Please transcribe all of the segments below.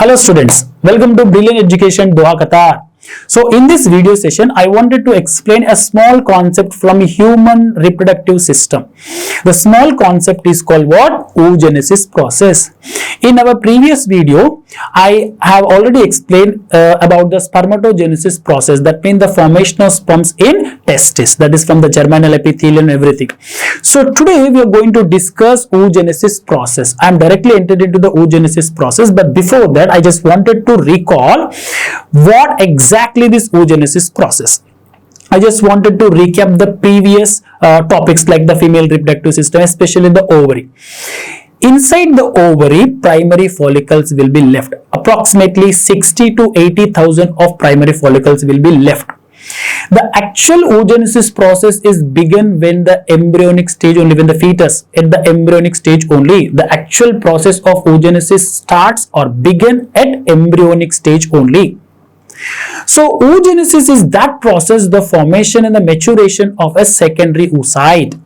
Hello students, welcome to Brilliant Education Doha, Qatar. So in this video session, I wanted to explain a small concept from a human reproductive system. The small concept is called what? Oogenesis process. In our previous video, I have already explained about the spermatogenesis process. That means the formation of sperms in testis. That is from the germinal epithelium and everything. So today we are going to discuss oogenesis process. I am directly entered into the oogenesis process, but before that, I just wanted to recall what exactly this oogenesis process. I just wanted to recap the previous topics like the female reproductive system, especially the ovary. Inside the ovary, primary follicles will be left. Approximately 60 to 80,000 of primary follicles will be left. The actual oogenesis process is begun when the embryonic stage only, when the fetus at the embryonic stage only. The actual process of oogenesis starts or begin at embryonic stage only. So oogenesis is that process, the formation and the maturation of a secondary oocyte.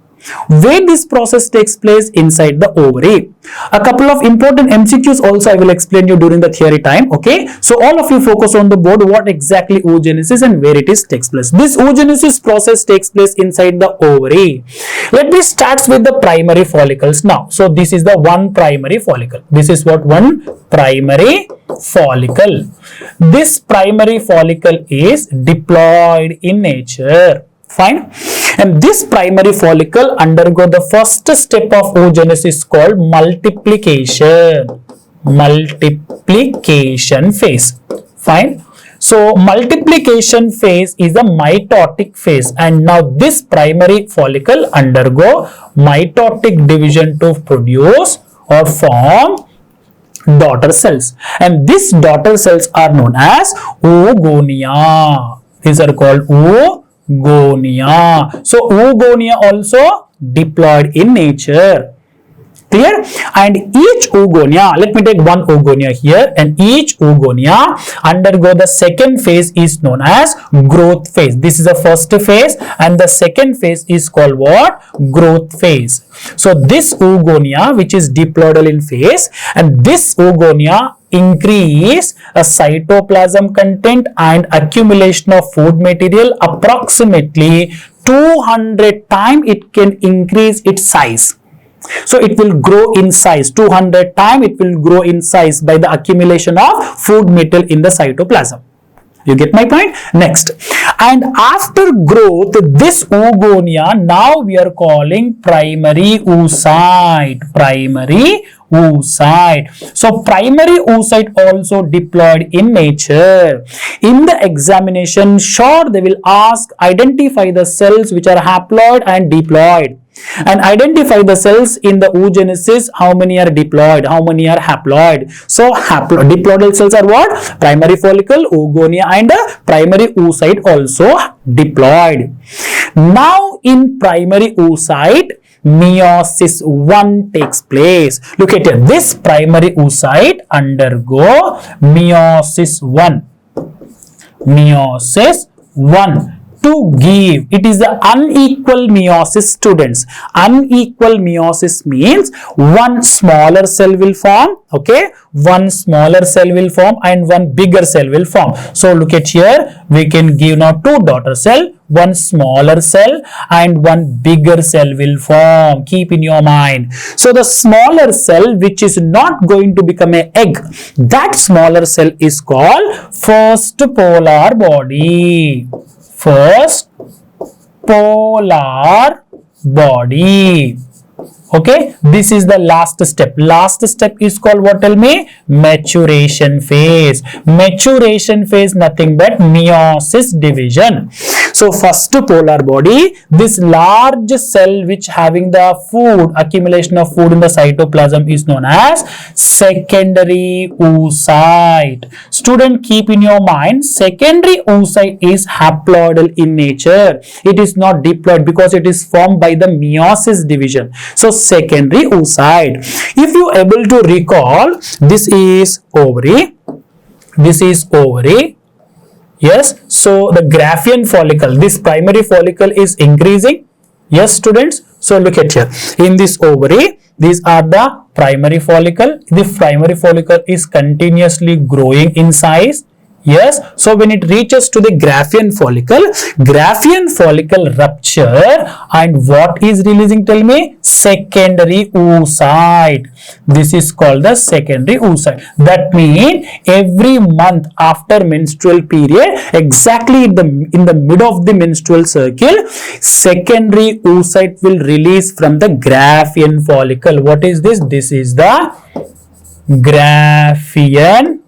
Where this process takes place? Inside the ovary. A couple of important MCQs also I will explain you during the theory time. Okay, so all of you focus on the board what exactly oogenesis and where it is takes place. This oogenesis process takes place inside the ovary. Let me start with the primary follicles now. So this is the one primary follicle. This is what? One primary follicle. This primary follicle is diploid in nature. Fine. And this primary follicle undergo the first step of oogenesis called multiplication. Multiplication phase. Fine. So multiplication phase is a mitotic phase, and now this primary follicle undergo mitotic division to produce or form daughter cells, and these daughter cells are known as oogonia. These are called oogonia. So oogonia also diploid in nature. Clear? And each oogonia, let me take one oogonia here, and each oogonia undergo the second phase is known as growth phase. This is the first phase, and the second phase is called what? Growth phase. So this oogonia, which is diploidal in phase, and this oogonia increase a cytoplasm content and accumulation of food material. Approximately 200 times it can increase its size. So it will grow in size. 200 times it will grow in size by the accumulation of food material in the cytoplasm. You get my point? Next. And after growth, this oogonia now we are calling primary oocyte. Primary oocyte. So primary oocyte also diploid in nature. In the examination, sure they will ask, identify the cells which are haploid and diploid, and identify the cells in the oogenesis, how many are diploid, how many are haploid. So diploidal cells are what? Primary follicle, oogonia, and primary oocyte also diploid. Now in primary oocyte, meiosis 1 takes place. Look at here. This primary oocyte undergo meiosis 1. Meiosis 1. To give, it is the unequal meiosis, students. Unequal meiosis means one smaller cell will form, okay, one smaller cell will form and one bigger cell will form. So look at here, we can give now two daughter cell, one smaller cell and one bigger cell will form. Keep in your mind. So the smaller cell which is not going to become an egg, that smaller cell is called first polar body. First polar body. Okay, this is the last step. Last step is called what? Tell me. Maturation phase. Maturation phase nothing but meiosis division. So first polar body, this large cell which having the food, accumulation of food in the cytoplasm is known as secondary oocyte. Student, keep in your mind, secondary oocyte is haploidal in nature. It is not diploid because it is formed by the meiosis division. So secondary oocyte. If you are able to recall, this is ovary. This is ovary. Yes, so the Graafian follicle, this primary follicle is increasing. Yes, students. So look at here. In this ovary, these are the primary follicle. The primary follicle is continuously growing in size. Yes, so when it reaches to the Graafian follicle rupture, and what is releasing? Tell me. Secondary oocyte. This is called the secondary oocyte. That means every month after menstrual period, exactly in the middle of the menstrual cycle, secondary oocyte will release from the Graafian follicle. What is this? This is the Graafian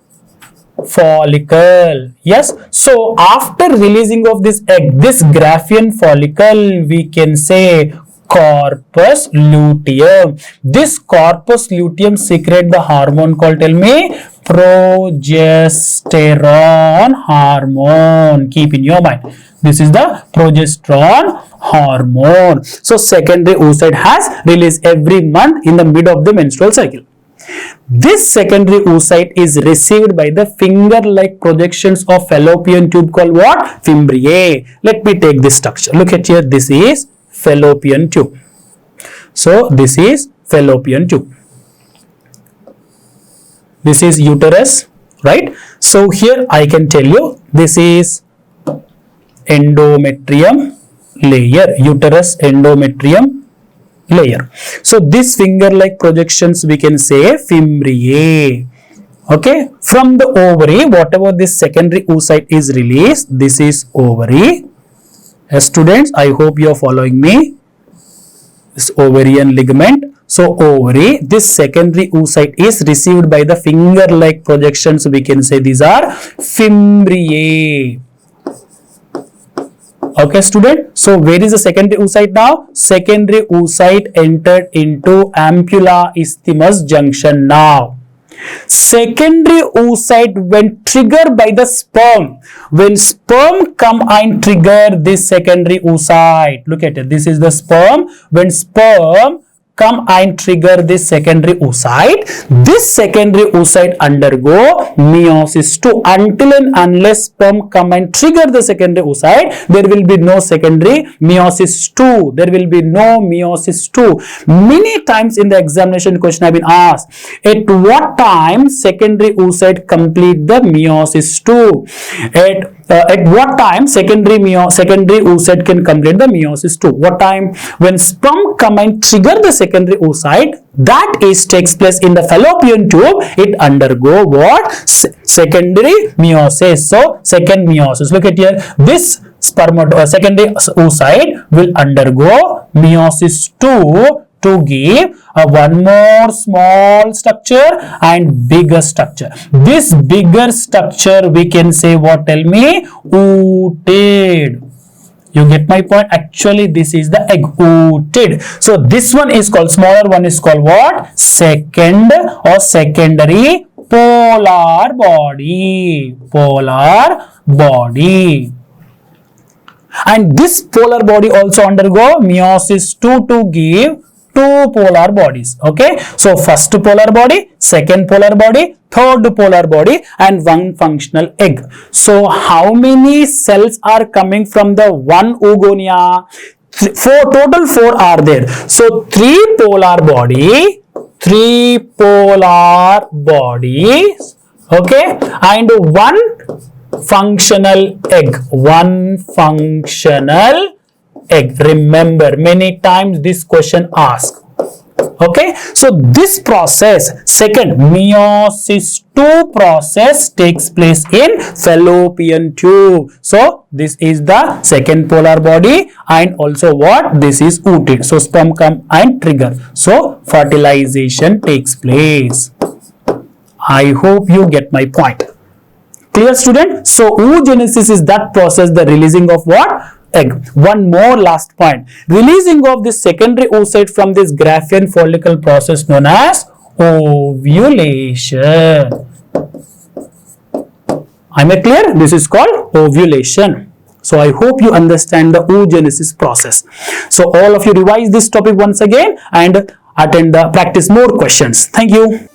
follicle. Yes, so after releasing of this egg, this Graafian follicle, we can say corpus luteum. This corpus luteum secrete the hormone called, tell me, progesterone hormone. Keep in your mind, this is the progesterone hormone. So secondary oocyte has released every month in the middle of the menstrual cycle. This secondary oocyte is received by the finger-like projections of fallopian tube called what? Fimbriae. Let me take this structure. Look at here. This is fallopian tube. So this is fallopian tube. This is uterus, right? So here I can tell you this is endometrium layer, uterus endometrium layer. So this finger-like projections we can say fimbriae. Okay, from the ovary, whatever this secondary oocyte is released, this is ovary. As students, I hope you are following me. This ovarian ligament. So ovary, this secondary oocyte is received by the finger-like projections. We can say these are fimbriae. Okay, student. So where is the secondary oocyte now? Secondary oocyte entered into ampulla isthmus junction now. Secondary oocyte when triggered by the sperm. When sperm come and trigger this secondary oocyte. Look at it. This is the sperm. When sperm come and trigger this secondary oocyte, this secondary oocyte undergo meiosis II. Until and unless sperm come and trigger the secondary oocyte, there will be no secondary meiosis II. There will be no meiosis II. Many times in the examination question have been asked, at what time secondary oocyte complete the meiosis II? At what time secondary oocyte can complete the meiosis II? What time? When sperm come and trigger the secondary oocyte, that is takes place in the fallopian tube. It undergo what? Secondary meiosis. So second meiosis. Look at here. This secondary oocyte will undergo meiosis II to give one more small structure and bigger structure. This bigger structure we can say what? Tell me. Ooted. You get my point? Actually, this is the egg, ooted. So this one is called, smaller one is called what? Second or secondary polar body. Polar body. And this polar body also undergo meiosis II to give two polar bodies. Okay, so first polar body, second polar body, third polar body, and one functional egg. So how many cells are coming from the one oogonia? Total four are there. So three polar bodies, okay, and one functional egg. One functional egg. Remember, many times this question asked. Okay, so this process, second meiosis II process, takes place in fallopian tube. So this is the second polar body, and also what? This is ooted. So sperm come and trigger. So fertilization takes place. I hope you get my point. Clear, student? So oogenesis is that process, the releasing of what? Egg. One more last point. Releasing of this secondary oocyte from this Graafian follicle process known as ovulation. Am I clear? This is called ovulation. So I hope you understand the oogenesis process. So all of you revise this topic once again and attend the practice more questions. Thank you.